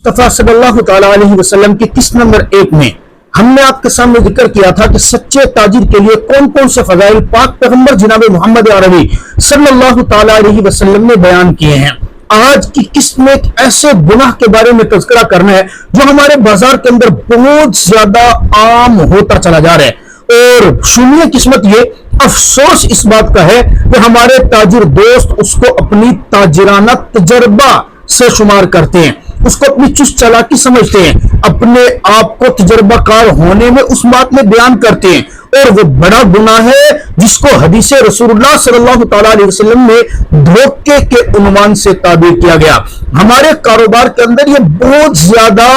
مصطفیٰ صلی اللہ تعالیٰ علیہ وسلم کی قسط نمبر 1 میں ہم نے آپ کے سامنے ذکر کیا تھا کہ سچے تاجر کے لیے کون کون سے فضائل پاک پیغمبر جناب محمد عربی صلی اللہ تعالیٰ علیہ وسلم نے بیان کیے ہیں۔ آج کی قسط میں ایک ایسے گناہ کے بارے میں تذکرہ کرنا ہے جو ہمارے بازار کے اندر بہت زیادہ عام ہوتا چلا جا رہا ہے، اور شومیہ قسمت یہ افسوس اس بات کا ہے کہ ہمارے تاجر دوست اس کو اپنی تاجرانہ تجربہ سے شمار کرتے ہیں، اس کو اپنی چست چالاکی سمجھتے ہیں، اپنے آپ کو تجربہ کار ہونے میں اس بات میں بیان کرتے ہیں، اور وہ بڑا گناہ ہے جس کو حدیث رسول اللہ صلی اللہ تعالیٰ علیہ وسلم میں دھوکے کے عنوان سے تعبیر کیا گیا۔ ہمارے کاروبار کے اندر یہ بہت زیادہ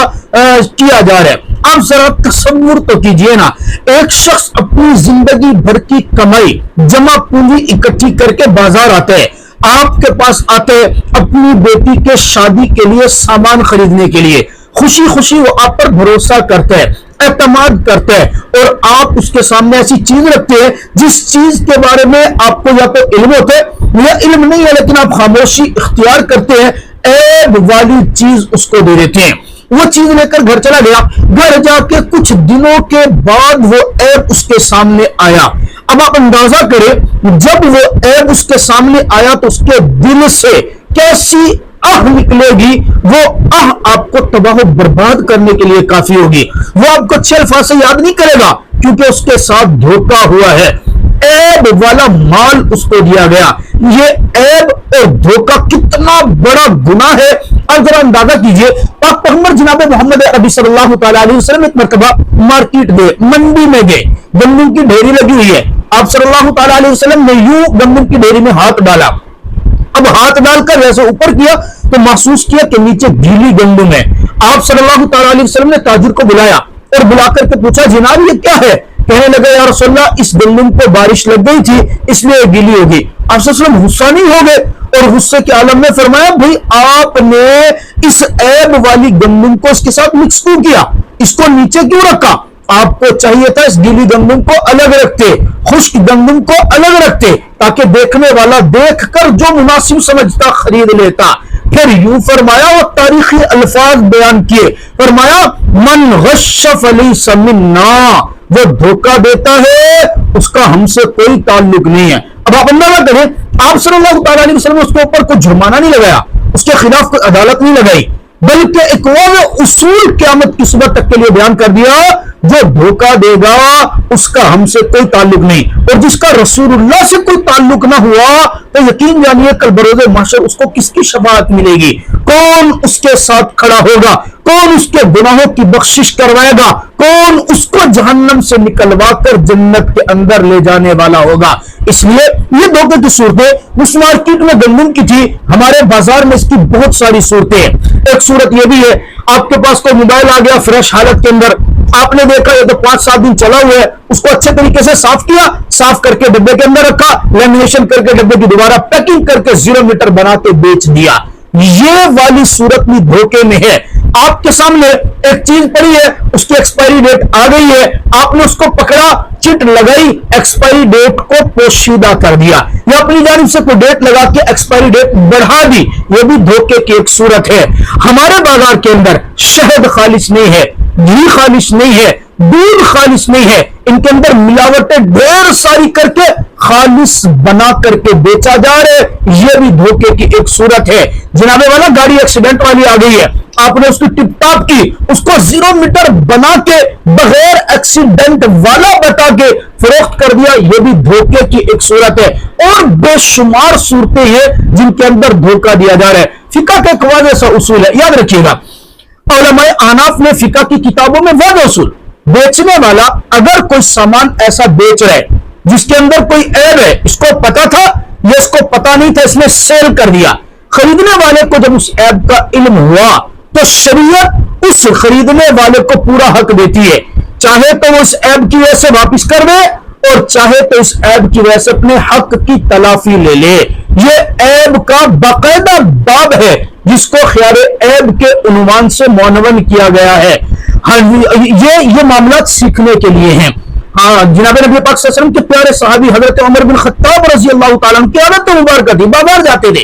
کیا جا رہا ہے۔ آپ ذرا تصور تو کیجئے نا، ایک شخص اپنی زندگی بھر کی کمائی جمع پونجی اکٹھی کر کے بازار آتا ہے، آپ کے پاس آتے اپنی بیٹی کے شادی کے لیے سامان خریدنے کے لیے، خوشی خوشی وہ آپ پر بھروسہ کرتا ہے، اعتماد کرتا ہے، اور آپ اس کے سامنے ایسی چیز رکھتے ہیں جس چیز کے بارے میں آپ کو یا تو علم ہوتا ہے یا علم نہیں ہے، لیکن آپ خاموشی اختیار کرتے ہیں، عیب والی چیز اس کو دے دیتے ہیں۔ وہ چیز لے کر گھر چلا گیا، گھر جا کے کچھ دنوں کے بعد وہ عیب اس کے سامنے آیا۔ اب آپ اندازہ کریں، جب وہ عیب اس کے سامنے آیا تو اس کے دل سے کیسی آہ نکلے گی، وہ آہ آپ کو تباہ و برباد کرنے کے لیے کافی ہوگی۔ وہ آپ کو اچھے الفاظ سے یاد نہیں کرے گا کیونکہ اس کے ساتھ دھوکہ ہوا ہے، عیب والا مال اس کو دیا گیا۔ یہ عیب اور دھوکہ کتنا بڑا گناہ ہے، اور ذرا اندازہ کیجئے، پاک پیغمبر جناب محمد عربی صلی اللہ تعالیٰ علیہ وسلم ایک مرتبہ مارکیٹ گئے، منڈی میں گئے، گندم کی ڈھیری لگی ہوئی ہے، آپ صلی اللہ تعالیٰ علیہ وسلم نے یوں گندم کی ڈھیری میں ہاتھ ڈالا، اب ہاتھ ڈال کر ویسے اوپر کیا تو محسوس کیا کہ نیچے گیلی گندم ہے۔ آپ صلی اللہ تعالیٰ علیہ وسلم نے تاجر کو بلایا اور بلا کر کے پوچھا، جناب یہ کیا ہے؟ کہنے لگے، یا رسول اللہ اس گندم کو بارش لگ گئی تھی اس لیے گیلی ہوگی۔ آپ صلی اللہ علیہ وسلم غصہ نہیں ہو گئے اور غصے کے عالم میں فرمایا، بھئی آپ نے اس عیب والی گندم کو اس کے ساتھ مکس کیوں کیا، اس کو نیچے کیوں رکھا؟ آپ کو چاہیے تھا اس گیلی گندم کو الگ رکھتے، خشک گندم کو الگ رکھتے، تاکہ دیکھنے والا دیکھ کر جو مناسب سمجھتا خرید لیتا۔ پھر یوں فرمایا، وہ تاریخی الفاظ بیان کیے، فرمایا من غش فلیس منا، وہ دھوکہ دیتا ہے اس کا ہم سے کوئی تعلق نہیں ہے۔ اب آپ اندازہ کریں، آپ صلی اللہ تعالیٰ علیہ وسلم نے اس کے اوپر کوئی جرمانہ نہیں لگایا، اس کے خلاف کوئی عدالت نہیں لگائی، بلکہ ایک وہ اصول قیامت کی صبح تک کے لیے بیان کر دیا، جو دھوکہ دے گا اس کا ہم سے کوئی تعلق نہیں، اور جس کا رسول اللہ سے کوئی تعلق نہ ہوا تو یقین جانیے کل بروز محشر اس کو کس کی شفاعت ملے گی، کون اس کے ساتھ کھڑا ہوگا، کون اس کے گناہوں کی بخشش کروائے گا، کون اس کو جہنم سے نکلوا کر جنت کے اندر لے جانے والا ہوگا۔ اس لیے یہ دھوکے کی صورتیں اس مارکیٹ میں گندم کی تھی، ہمارے بازار میں اس کی بہت ساری صورتیں ہیں۔ ایک صورت یہ بھی ہے، آپ کے پاس کوئی موبائل آ گیا فریش حالت کے اندر، آپ نے دیکھا یہ تو 5-7 دن چلا ہوا ہے، اس کو اچھے طریقے سے صاف کیا، صاف کر کے ڈبے کے اندر رکھا، لیمینیشن کر کے ڈبے کی دوبارہ پیکنگ کر کے 0 میٹر بنا کے بیچ دیا۔ یہ والی صورت بھی دھوکے میں ہے۔ آپ کے سامنے ایک چیز پڑی ہے، اس کی ایکسپائری ڈیٹ آ گئی ہے، آپ نے اس کو پکڑا، چٹ لگائی، ایکسپائری ڈیٹ کو پوشیدہ کر دیا، یا اپنی جانب سے کوئی ڈیٹ لگا کے ایکسپائری ڈیٹ بڑھا دی، یہ بھی دھوکے کی ایک صورت ہے۔ ہمارے بازار کے اندر شہد خالص نہیں ہے، گھی خالص نہیں ہے، دودھ خالص نہیں ہے، ان کے اندر ملاوٹیں ڈھیر ساری کر کے خالص بنا کر کے بیچا جا رہا ہے، یہ بھی دھوکے کی ایک صورت ہے۔ جناب والا گاڑی ایکسیڈنٹ والی آ گئی ہے، آپ نے اس کی ٹپ ٹاپ کی، اس کو 0 میٹر بنا کے بغیر ایکسیڈنٹ والا بتا کے فروخت کر دیا، یہ بھی دھوکے کی ایک صورت ہے۔ اور بے شمار صورتیں ہیں جن کے اندر دھوکہ دیا جا رہا ہے۔ فقہ کا ایک واضح سا اصول ہے، یاد رکھیے گا، علماء احناف نے فقہ کی کتابوں میں واضح اصول، بیچنے والا اگر کوئی سامان ایسا بیچ رہا ہے جس کے اندر کوئی عیب ہے، اس کو پتا تھا یا اس کو پتا نہیں تھا، اس نے سیل کر دیا، خریدنے والے کو جب اس عیب کا علم ہوا تو شریعت اس خریدنے والے کو پورا حق دیتی ہے، چاہے تو وہ اس عیب کی وجہ سے واپس کر دے اور چاہے تو اس عیب کی وجہ سے اپنے حق کی تلافی لے لے۔ یہ عیب کا باقاعدہ باب ہے جس کو خیار عیب کے عنوان سے معنون کیا گیا ہے۔ یہ معاملات سیکھنے کے لیے ہیں۔ جناب نبی پاک صلی اللہ علیہ وسلم کے پیارے صحابی حضرت عمر بن خطاب رضی اللہ تعالیٰ عنہ کی عادت مبارکہ تھی، بازار جاتے تھے،